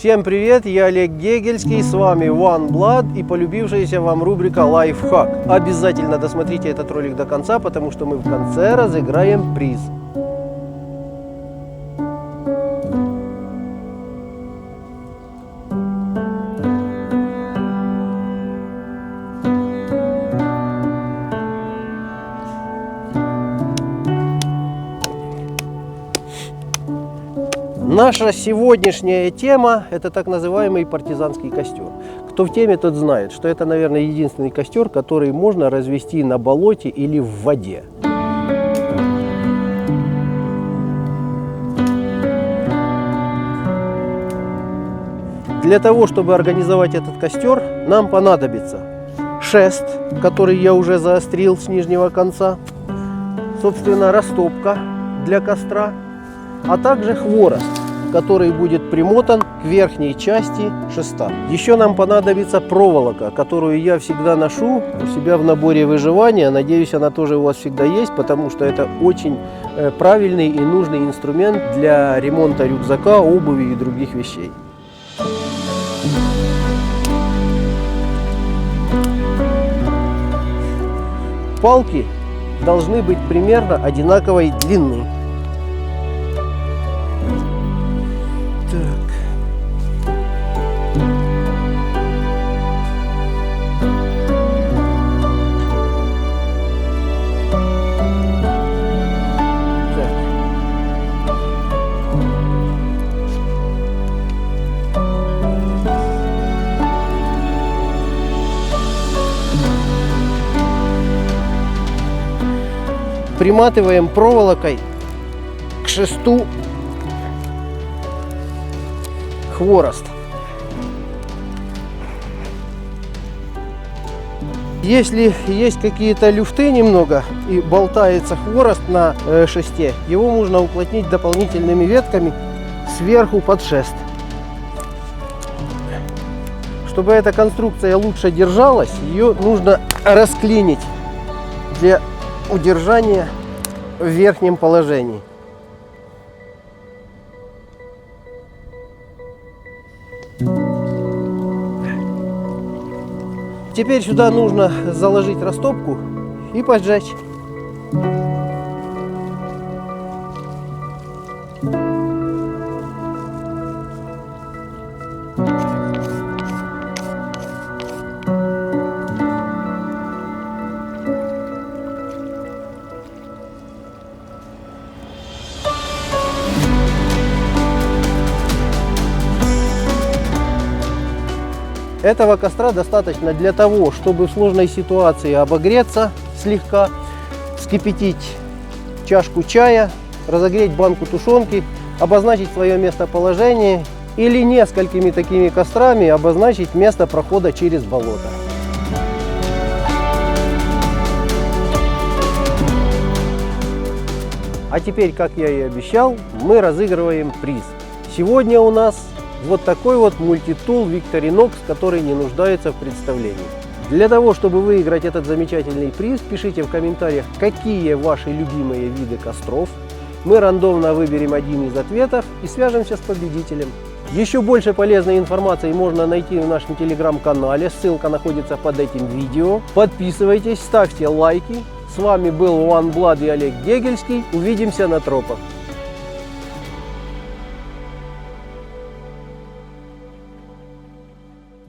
Всем привет, я Олег Гегельский, с вами OneBlood и полюбившаяся вам рубрика Лайфхак. Обязательно досмотрите этот ролик до конца, потому что мы в конце разыграем приз. Наша сегодняшняя тема – это так называемый партизанский костер. Кто в теме, тот знает, что это, наверное, единственный костер, который можно развести на болоте или в воде. Для того, чтобы организовать этот костер, нам понадобится шест, который я уже заострил с нижнего конца, собственно, растопка для костра, а также хворост, который будет примотан к верхней части шеста. Еще нам понадобится проволока, которую я всегда ношу у себя в наборе выживания. Надеюсь, она тоже у вас всегда есть, потому что это очень правильный и нужный инструмент для ремонта рюкзака, обуви и других вещей. Палки должны быть примерно одинаковой длины. Приматываем проволокой к шесту хворост. Если есть какие-то люфты немного и болтается хворост на шесте, его можно уплотнить дополнительными ветками сверху под шест. Чтобы эта конструкция лучше держалась, ее нужно расклинить для удержания в верхнем положении. Теперь сюда нужно заложить растопку и поджечь. Этого костра достаточно для того, чтобы в сложной ситуации обогреться слегка, вскипятить чашку чая, разогреть банку тушенки, обозначить свое местоположение или несколькими такими кострами обозначить место прохода через болото. А теперь, как я и обещал, мы разыгрываем приз. Сегодня у нас вот такой вот мультитул Victorinox, который не нуждается в представлении. Для того, чтобы выиграть этот замечательный приз, пишите в комментариях, какие ваши любимые виды костров. Мы рандомно выберем один из ответов и свяжемся с победителем. Еще больше полезной информации можно найти в нашем телеграм-канале, ссылка находится под этим видео. Подписывайтесь, ставьте лайки. С вами был OneBlood и Олег Гегельский. Увидимся на тропах.